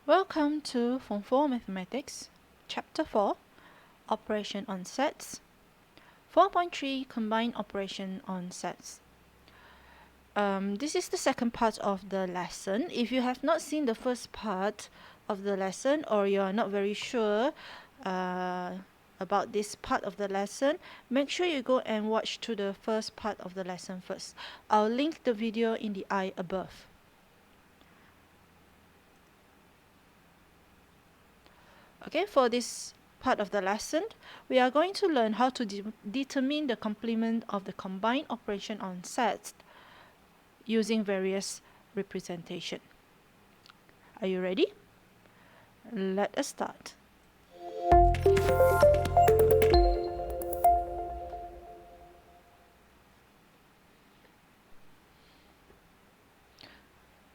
Welcome to Form 4 Mathematics, Chapter 4, Operation on Sets, 4.3 Combined Operation on Sets. This is the second part of the lesson. If you have not seen the first part of the lesson, or you are not very sure about this part of the lesson, make sure you go and watch to the first part of the lesson first. I'll link the video in the eye above. Okay, for this part of the lesson, we are going to learn how to determine the complement of the combined operation on sets using various representation. Are you ready? Let us start.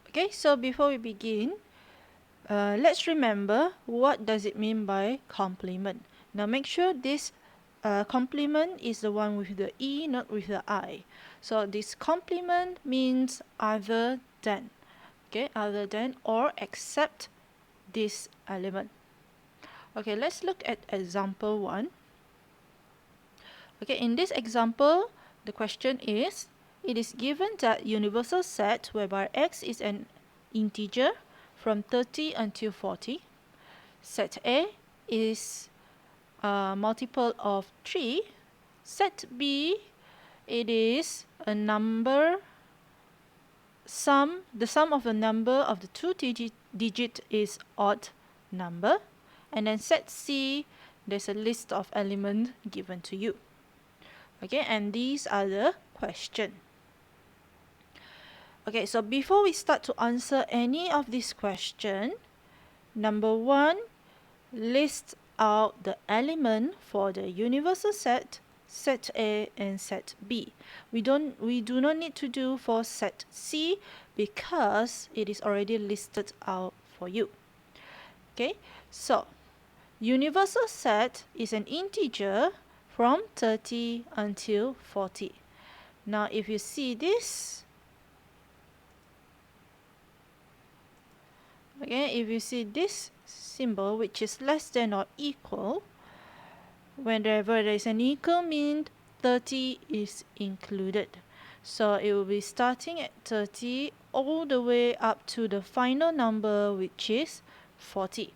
Okay, so before we begin, let's remember what does it mean by complement. Now make sure this complement is the one with the E, not with the I. So this complement means other than, okay, other than or except this element. Okay, let's look at example 1. Okay, in this example, the question is, it is given that universal set whereby x is an integer from 30 until 40. Set A is a multiple of 3. Set B, it is a number, the sum of the number of the two digit is odd number. And then set C, there's a list of elements given to you. Okay, and these are the question. Okay, so before we start to answer any of these question, number 1, list out the element for the universal set, set A and set B. We do not need to do for set C because it is already listed out for you. Okay, so universal set is an integer from 30 until 40. Now if you see this, okay, if you see this symbol which is less than or equal, whenever there is an equal mean 30 is included. So it will be starting at 30 all the way up to the final number which is 40.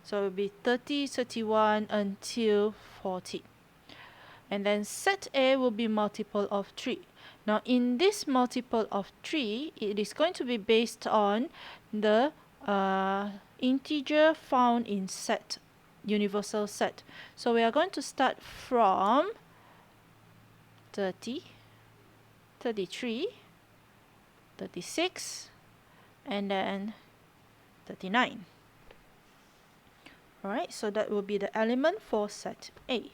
So it will be 30, 31 until 40. And then set A will be multiple of 3. Now in this multiple of 3, it is going to be based on the integer found in set, universal set. So we are going to start from 30, 33, 36, and then 39. Alright, so that will be the element for set A.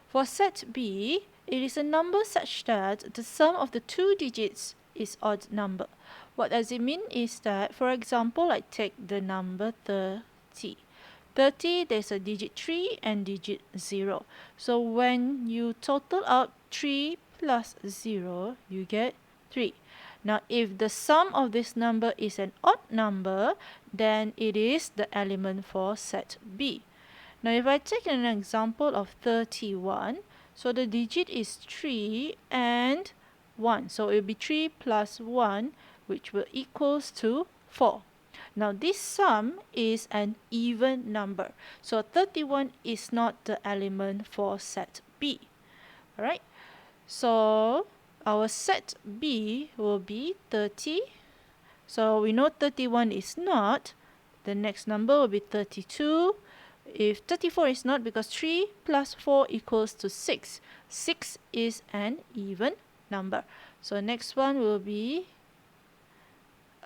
For set B, it is a number such that the sum of the two digits is odd number. What does it mean is that, for example, I take the number 30. 30, there's a digit 3 and digit 0. So when you total out 3 plus 0, you get 3. Now, if the sum of this number is an odd number, then it is the element for set B. Now, if I take an example of 31, so the digit is 3 and 1. So it will be 3 plus 1, which will equals to 4. Now, this sum is an even number. So 31 is not the element for set B. Alright, so our set B will be 30. So we know 31 is not. The next number will be 32. If 34 is not, because 3 plus 4 equals to 6. 6 is an even number. So next one will be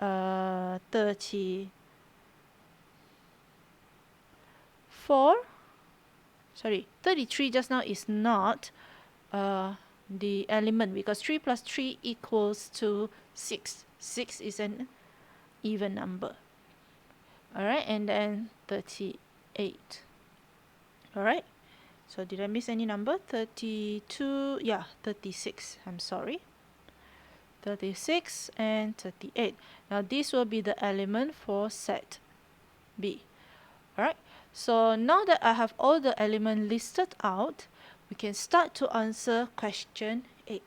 33 just now is not the element because 3 plus 3 equals to 6. 6 is an even number. Alright, and then 38. Alright, so did I miss any number? 32, yeah, 36, I'm sorry. 36 and 38. Now this will be the element for set B. Alright, so now that I have all the elements listed out, we can start to answer question A.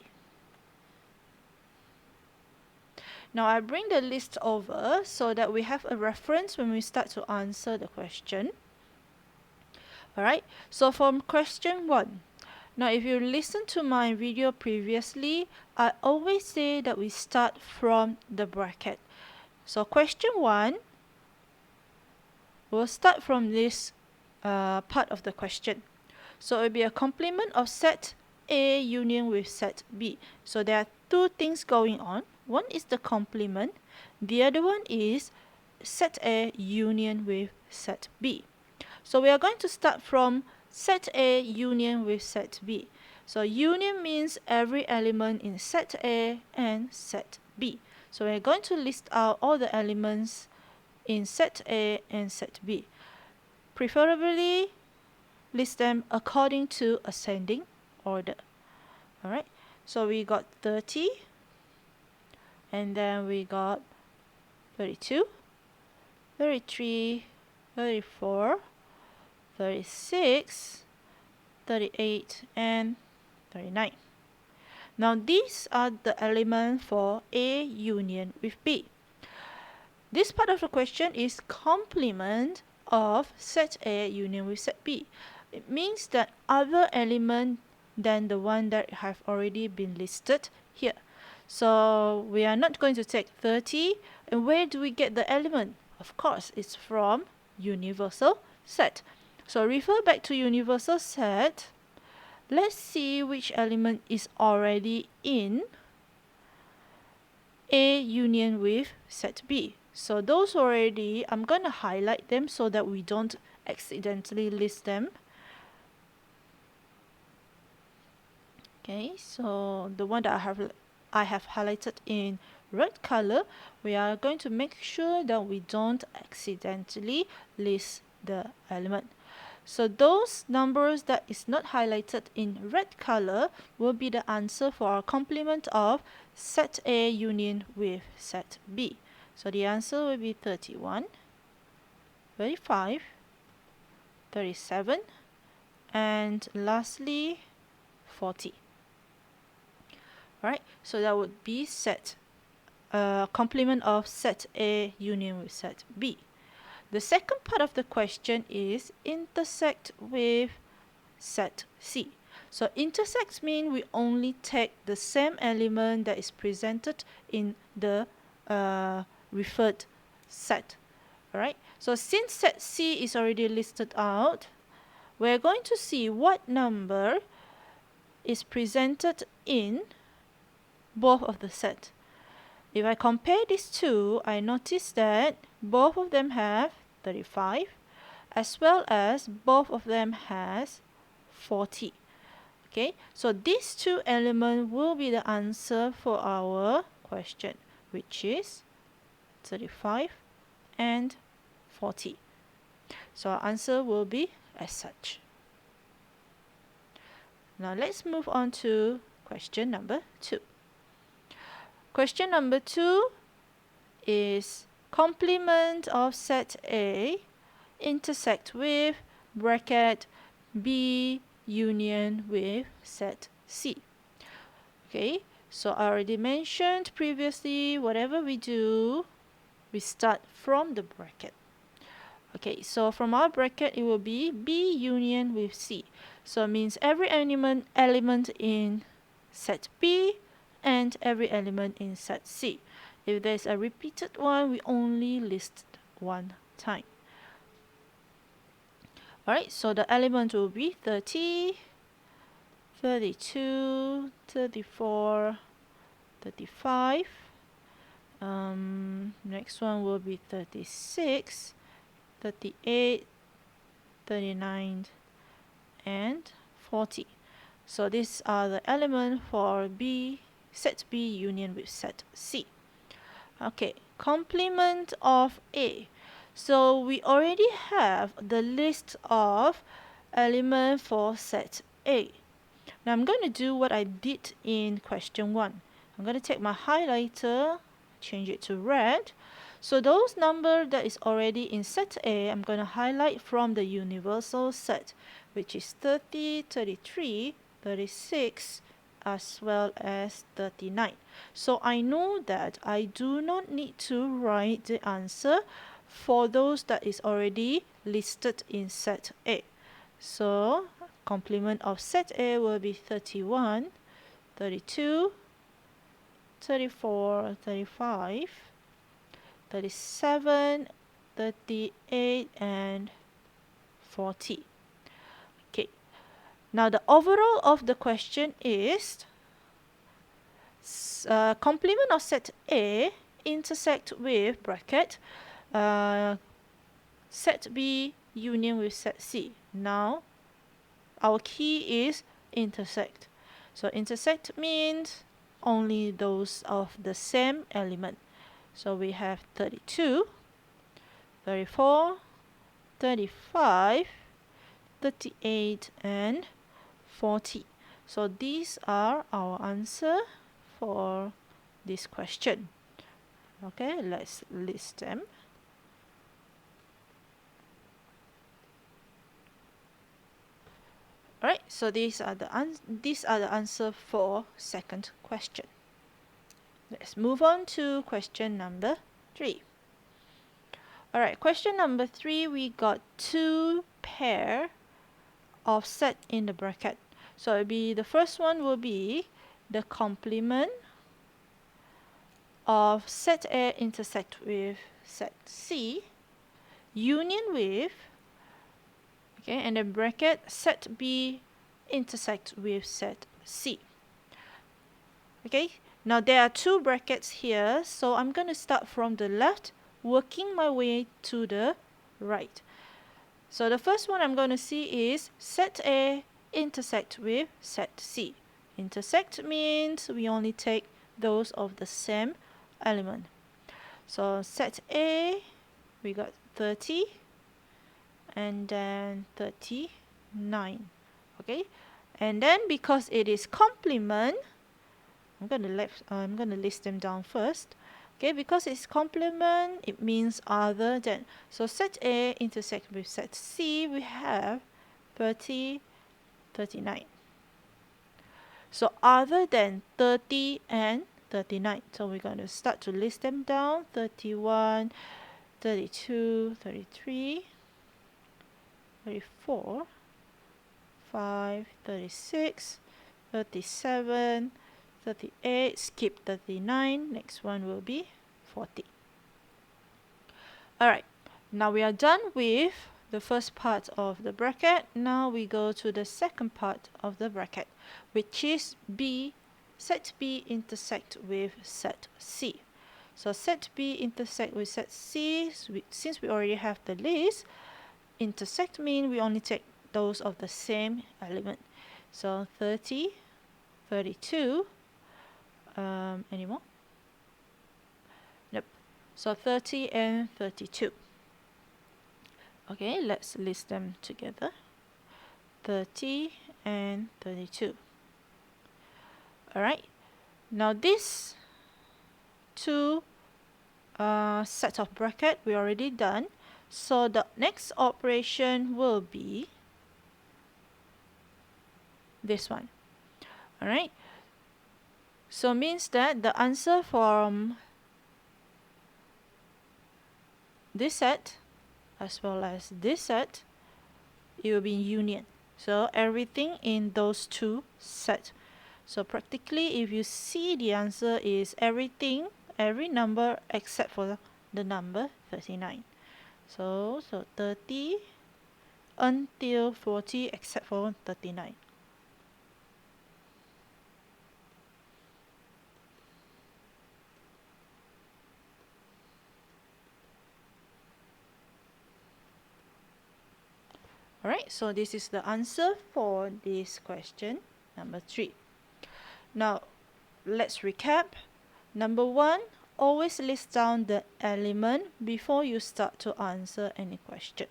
Now I bring the list over so that we have a reference when we start to answer the question. Alright, so from question 1. Now if you listen to my video previously, I always say that we start from the bracket. So question 1, we'll start from this part of the question. So it will be a complement of set A union with set B. So there are two things going on. One is the complement. The other one is set A union with set B. So we are going to start from set A union with set B. So union means every element in set A and set B. So we're going to list out all the elements in set A and set B. Preferably list them according to ascending order. Alright, so we got 30, and then we got 32, 33, 34, 36, 38, and 39. Now these are the elements for A union with B. This part of the question is complement of set A union with set B. It means that other element than the one that have already been listed here. So we are not going to take 30. And where do we get the element? Of course, it's from universal set. So refer back to universal set. Let's see which element is already in A union with set B. So those already, I'm going to highlight them so that we don't accidentally list them. Okay, so the one that I have highlighted in red color, we are going to make sure that we don't accidentally list the element. So those numbers that is not highlighted in red color will be the answer for our complement of set A union with set B. So the answer will be 31, 35, 37, and lastly 40. Right, so that would be set complement of set A union with set B. The second part of the question is intersect with set C. So intersect means we only take the same element that is presented in the referred set. Alright, so since set C is already listed out, we're going to see what number is presented in both of the set. If I compare these two, I notice that both of them have 35 as well as both of them has 40. Okay, so these two elements will be the answer for our question, which is 35 and 40. So our answer will be as such. Now let's move on to question number 2. Question number 2 is complement of set A intersect with bracket B union with set C. Okay, so I already mentioned previously, whatever we do, we start from the bracket. Okay, so from our bracket, it will be B union with C. So it means every element in set B and every element in set C. If there's a repeated one, we only list one time. Alright, so the element will be 30, 32, 34, 35. Next one will be 36, 38, 39, and 40. So these are the elements for B, set B union with set C. Okay, complement of A. So we already have the list of elements for set A. Now I'm going to do what I did in question 1. I'm going to take my highlighter, change it to red. So those number that is already in set A, I'm going to highlight from the universal set, which is 30, 33, 36, as well as 39. So I know that I do not need to write the answer for those that is already listed in set A. So complement of set A will be 31, 32, 34, 35, 37, 38, and 40. Okay. Now the overall of the question is complement of set A intersect with bracket set B union with set C. Now our key is intersect. So intersect means only those of the same element. So we have 32, 34, 35, 38, and 40. So these are our answer for this question. Okay, let's list them. Alright, so these are the answer for second question. Let's move on to question number 3. Alright, question number 3, we got 2 pair of set in the bracket. So it'll be the first one will be the complement of set A intersect with set C, union with, okay, and then bracket set B intersect with set C. Okay, now there are 2 brackets here, so I'm going to start from the left, working my way to the right. So the first one I'm going to see is set A intersect with set C. Intersect means we only take those of the same element. So set A, we got 30 and then 39. Okay, and then because it is complement, I'm gonna list them down first. Okay, because it's complement, it means other than. So set A intersect with set C, we have 30, 39. So other than 30 and 39. So we're going to start to list them down. 31, 32, 33, 34, 5, 36, 37, 38, skip 39. Next one will be 40. Alright, now we are done with the first part of the bracket. Now we go to the second part of the bracket, which is B, set B intersect with set C. So set B intersect with set C, since we already have the list, intersect means we only take those of the same element. So 30, 32, any more? Nope. So 30 and 32. Okay, let's list them together. 30 and 32. Alright, now this 2 set of bracket we already done. So the next operation will be this one. Alright, so means that the answer from this set as well as this set, it will be union. So everything in those 2 sets. So practically, if you see, the answer is everything, every number except for the number 39. So 30 until 40 except for 39. Alright, so this is the answer for this question, number 3. Now, let's recap. Number 1, always list down the element before you start to answer any question.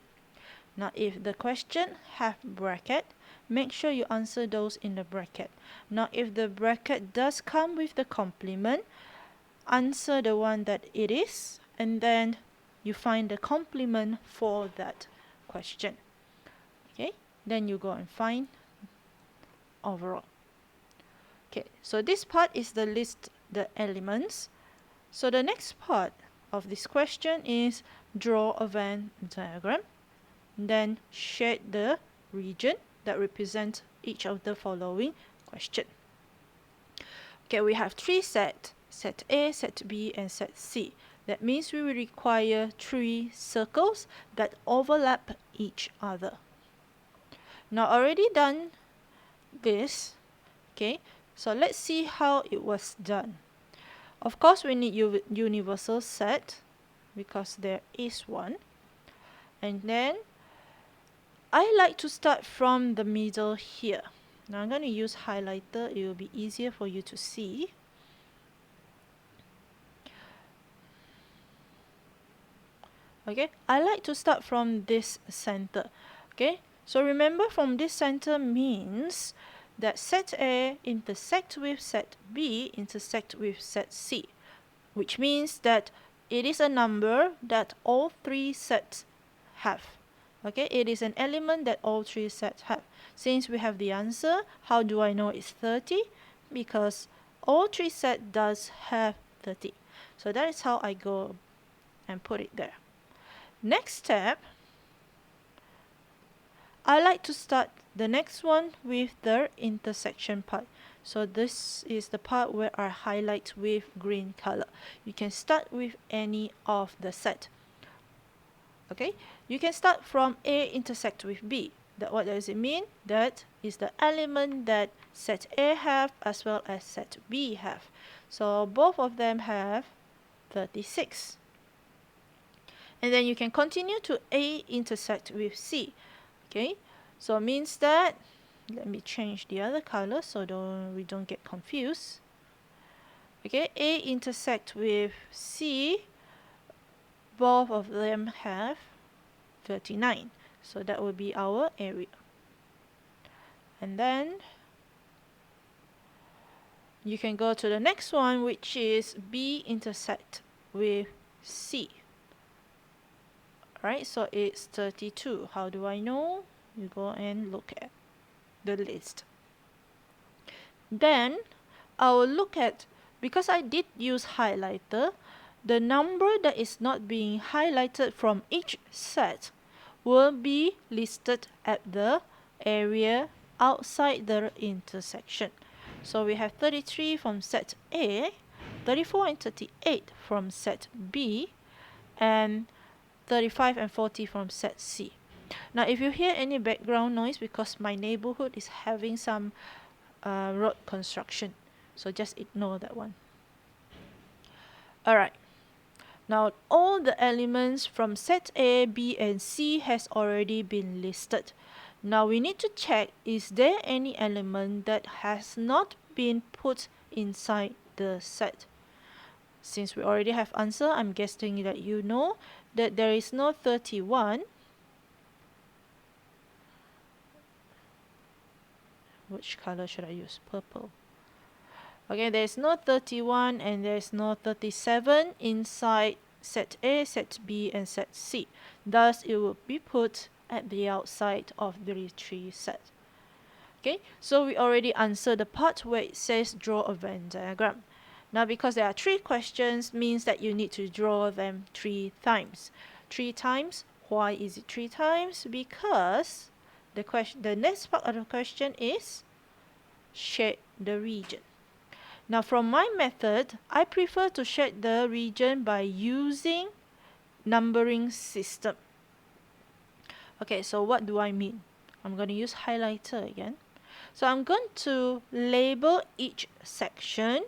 Now, if the question have bracket, make sure you answer those in the bracket. Now, if the bracket does come with the complement, answer the one that it is and then you find the complement for that question. Okay, then you go and find overall. Okay, so this part is the list the elements. So the next part of this question is draw a Venn diagram, then shade the region that represents each of the following question. Okay, we have three sets, set A, set B, and set C. That means we will require three circles that overlap each other. Now already done this, okay, so let's see how it was done. Of course, we need universal set because there is one. And then I like to start from the middle here. Now I'm going to use highlighter. It will be easier for you to see. Okay, I like to start from this center. Okay, so remember from this center means that set A intersect with set B intersect with set C, which means that it is a number that all three sets have. Okay, it is an element that all three sets have. Since we have the answer, how do I know it's 30? Because all three sets does have 30. So that is how I go and put it there. Next step, I like to start the next one with the intersection part. So this is the part where I highlight with green color. You can start with any of the set. Okay, you can start from A intersect with B. What does it mean? That is the element that set A have as well as set B have. So both of them have 36. And then you can continue to A intersect with C. Okay, so it means that, let me change the other color so we don't get confused. Okay, A intersect with C, both of them have 39. So that will be our area. And then you can go to the next one, which is B intersect with C. Right, so it's 32. How do I know? You go and look at the list. Then I will look at, because I did use highlighter, the number that is not being highlighted from each set will be listed at the area outside the intersection. So we have 33 from set A, 34 and 38 from set B, and 35 and 40 from set C. Now if you hear any background noise, because my neighborhood is having some road construction, so just ignore that one. Alright, now all the elements from set A, B and C has already been listed. Now we need to check, is there any element that has not been put inside the set? Since we already have answer, I'm guessing that you know that there is no 31. Which color should I use? Purple. Okay, there is no 31 and there is no 37 inside set A, set B and set C. Thus, it will be put at the outside of the three sets. Okay, so we already answered the part where it says draw a Venn diagram. Now, because there are three questions, means that you need to draw them 3 times. 3 times. Why is it 3 times? Because the next part of the question is shade the region. Now, from my method, I prefer to shade the region by using numbering system. Okay, so what do I mean? I'm going to use highlighter again. So I'm going to label each section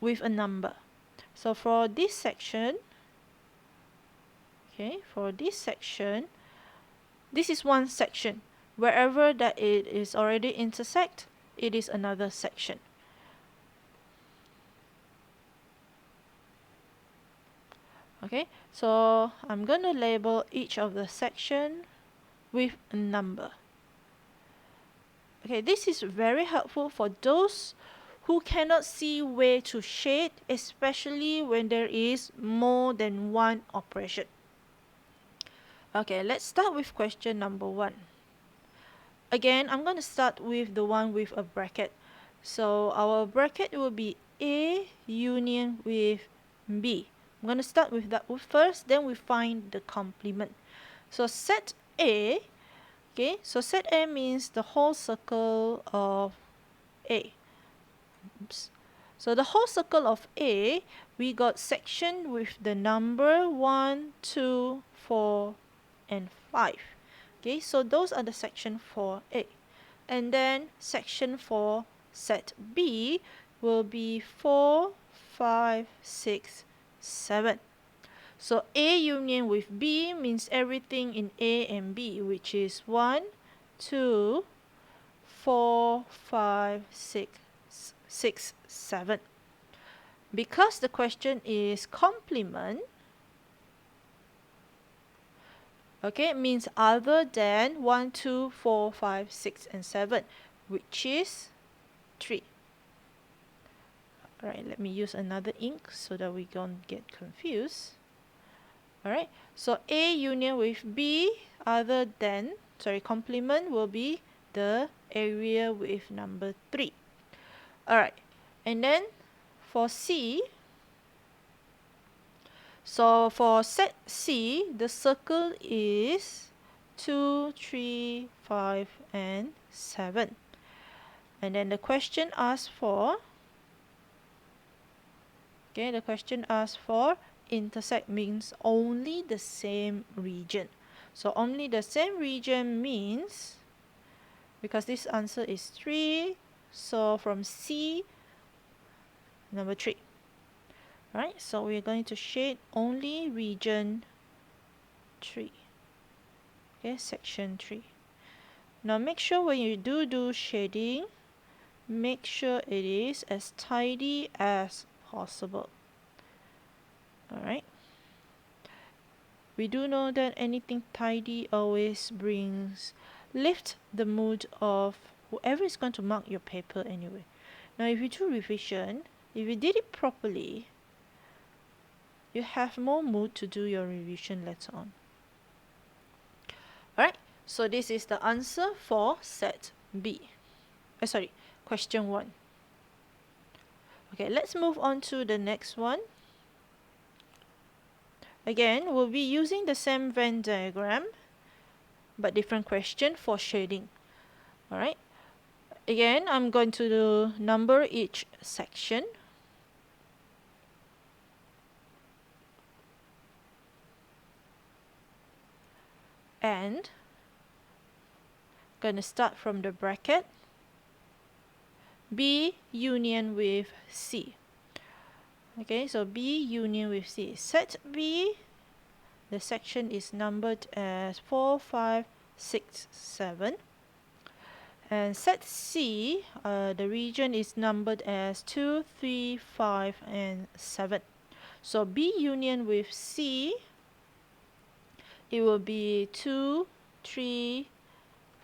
with a number. So for this section, okay, this is one section. Wherever that it is already intersect, it is another section. Okay, so I'm going to label each of the section with a number. Okay, this is very helpful for those who cannot see where to shade, especially when there is more than one operation. Okay, let's start with question number 1. Again, I'm going to start with the one with a bracket. So our bracket will be A union with B. I'm going to start with that first, then we find the complement. So set A, okay, so set A means the whole circle of A. Oops. So the whole circle of A, we got section with the number 1, 2, 4, and 5. Okay, so those are the section for A. And then section for set B will be 4, 5, 6, 7. So A union with B means everything in A and B, which is 1, 2, 4, 5, 6, 7. Because the question is complement, okay, it means other than 1, 2, 4, 5, 6, and 7, which is 3. Alright, let me use another ink so that we don't get confused. Alright, so A union with B other than, complement will be the area with number 3. Alright, and then for C, so for set C, the circle is 2, 3, 5, and 7. And then the question asks for, okay, the question asks for intersect means only the same region. So only the same region means, because this answer is 3, so from C, number 3. Right, so we're going to shade only region 3. Okay, section 3. Now make sure when you do shading, make sure it is as tidy as possible. Alright. We do know that anything tidy always lift the mood of whoever is going to mark your paper anyway. Now if you do revision, if you did it properly, you have more mood to do your revision later on. Alright, so this is the answer for set B. Question 1. Okay, let's move on to the next one. Again, we'll be using the same Venn diagram, but different question for shading. Alright, again, I'm going to number each section. And going to start from the bracket B union with C. Okay, so B union with C. Set B, the section is numbered as 4, 5, 6, 7. And set C, the region is numbered as 2, 3, 5, and 7. So B union with C, it will be 2, 3,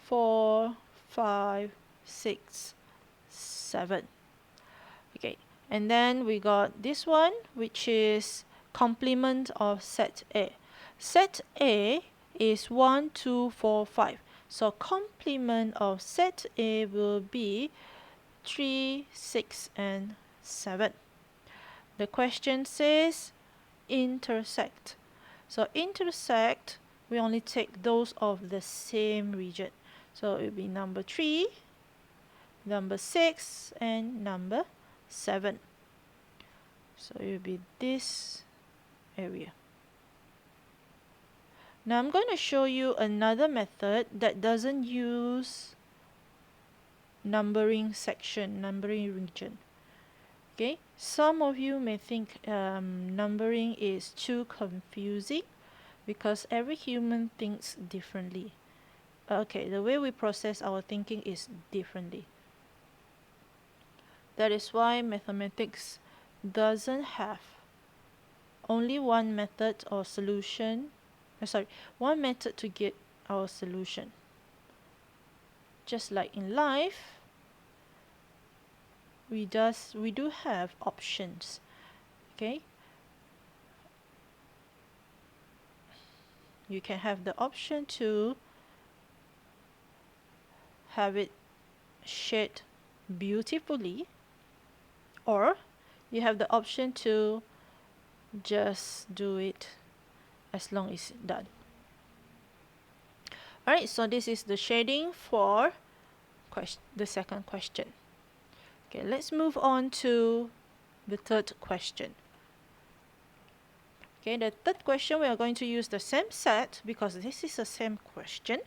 4, 5, 6, 7. Okay, and then we got this one, which is complement of set A. Set A is 1, 2, 4, 5. So complement of set A will be 3, 6, and 7. The question says intersect. So intersect, we only take those of the same region. So it will be number 3, number 6, and number 7. So it will be this area. Now I'm going to show you another method that doesn't use numbering section, numbering region. Okay, some of you may think numbering is too confusing because every human thinks differently. Okay, the way we process our thinking is differently. That is why mathematics doesn't have only one method or solution. One method to get our solution. Just like in life, we do have options. Okay, you can have the option to have it shade beautifully, or you have the option to just do it as long as it's done. Alright, so this is the shading for the second question. Okay, let's move on to the third question. Okay, the third question, we are going to use the same set because this is the same question.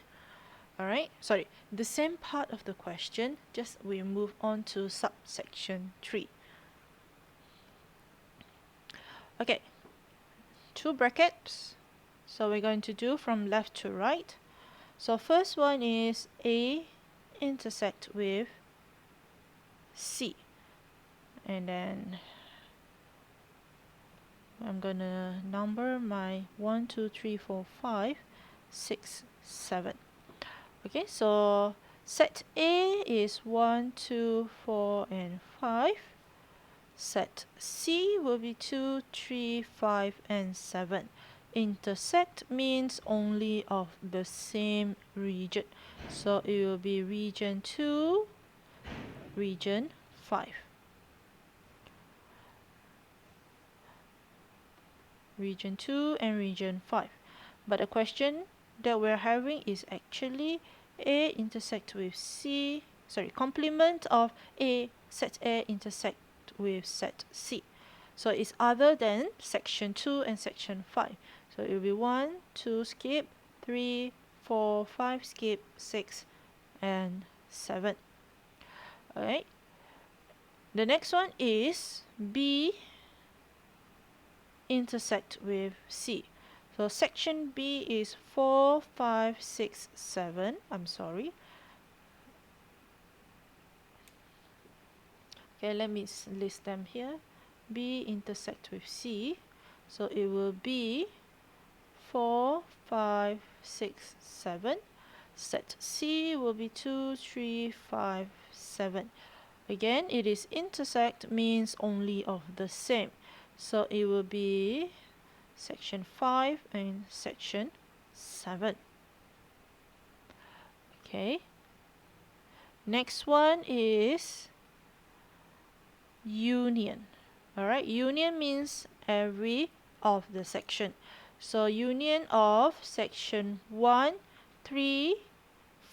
Alright, sorry, the same part of the question, just we move on to subsection 3. Okay, 2 brackets. So we're going to do from left to right. So first one is A intersect with C. And then I'm gonna number my 1, 2, 3, 4, 5, 6, 7. Okay, so set A is 1, 2, 4, and 5. Set C will be 2, 3, 5, and 7. Intersect means only of the same region. So it will be region 2, region 5. Region 2 and region 5. But the question that we're having is actually A intersect with C, sorry, complement of A, set A intersect with set C. So it's other than section 2 and section 5. So it will be 1, 2, skip, 3, 4, 5, skip, 6, and 7. Alright. The next one is B intersect with C. So section B is 4, 5, 6, 7. I'm sorry. Okay, let me list them here. B intersect with C. So it will be 4, 5, 6, 7. Set C will be 2, 3, 5, 7. Again, it is intersect means only of the same. So it will be section 5 and section 7. Okay. Next one is union. Alright, union means every of the section. So union of section 1, 3,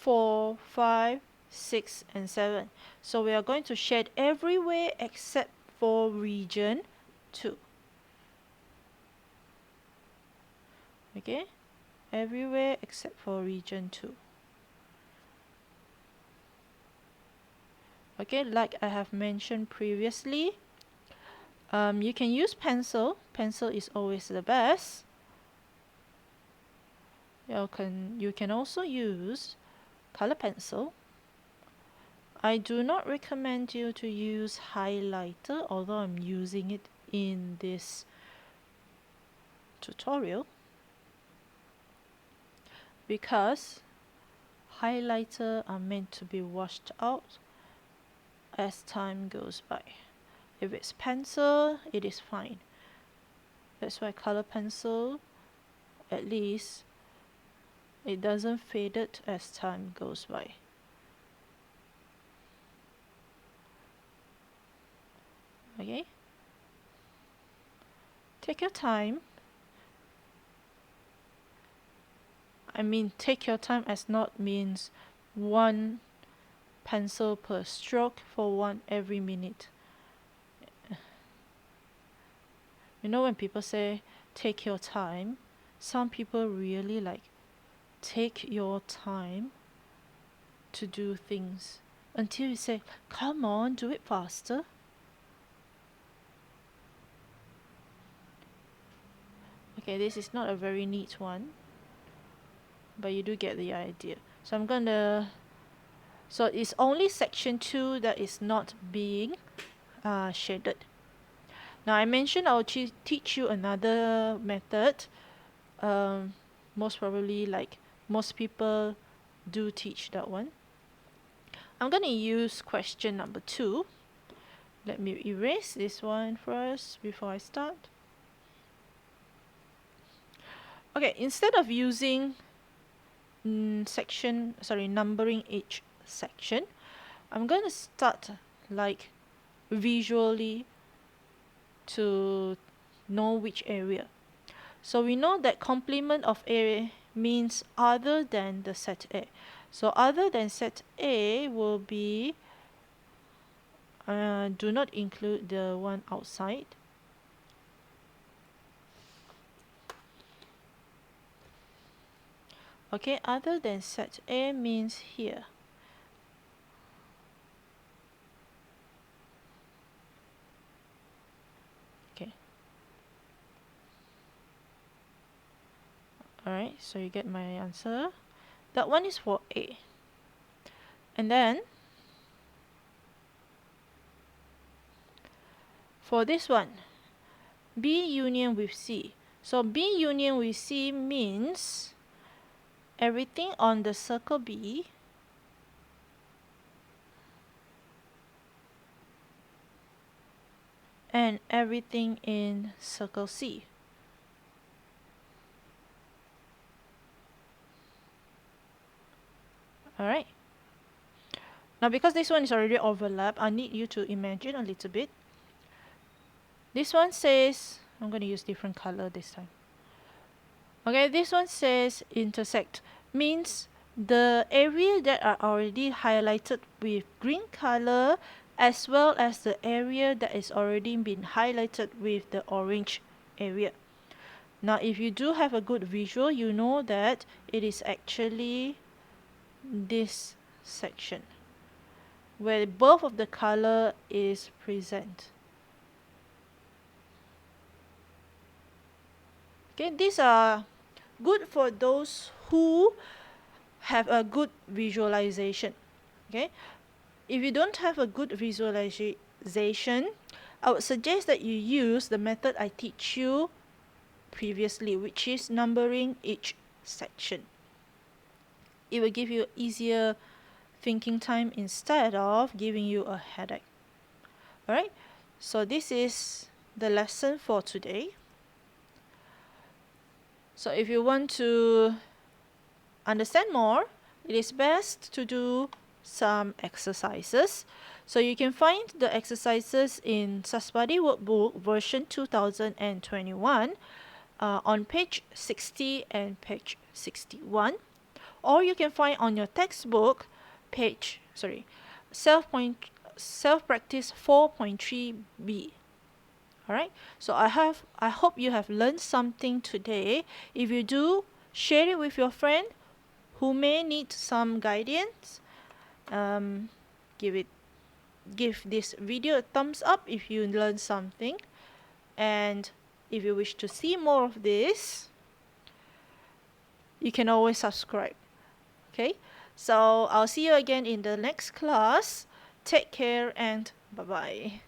4, 5, 6, and 7. So we are going to shade everywhere except for region 2. Okay, everywhere except for region 2. Okay, like I have mentioned previously, you can use pencil. Pencil is always the best. You can also use color pencil. I do not recommend you to use highlighter, although I'm using it in this tutorial, because highlighter are meant to be washed out as time goes by. If it's pencil, it is fine. That's why color pencil, at least, it doesn't fade it as time goes by. Okay? Take your time. I mean, take your time as not means one pencil per stroke for one every minute. You know, when people say take your time, some people really like take your time to do things until you say, come on, do it faster. Okay, this is not a very neat one, but you do get the idea. So I'm gonna, so it's only section 2 that is not being shaded. Now I mentioned I'll teach you another method. Most probably, like most people do teach that one. I'm gonna use question number 2. Let me erase this one first before I start. Okay, instead of using numbering each section, I'm going to start like visually to know which area. So we know that complement of A means other than the set A. So other than set A will be, do not include the one outside. Okay, other than set A means here. Okay. Alright, so you get my answer. That one is for A. And then for this one, B union with C. So B union with C means everything on the circle B and everything in circle C. Alright. Now because this one is already overlapped, I need you to imagine a little bit. This one says, I'm going to use different color this time. Okay, this one says intersect, means the area that are already highlighted with green color as well as the area that is already been highlighted with the orange area. Now if you do have a good visual, you know that it is actually this section where both of the color is present. Okay, these are good for those who have a good visualization. Okay, if you don't have a good visualization, I would suggest that you use the method I teach you previously, which is numbering each section. It will give you easier thinking time instead of giving you a headache. Alright, so this is the lesson for today. So if you want to understand more, it is best to do some exercises. So you can find the exercises in Saswadi Workbook version 2021 on page 60 and page 61. Or you can find on your textbook self practice 4.3b. Alright, so I hope you have learned something today. If you do, share it with your friend who may need some guidance. Give this video a thumbs up if you learned something, and if you wish to see more of this, you can always subscribe. Okay, so I'll see you again in the next class. Take care and bye bye.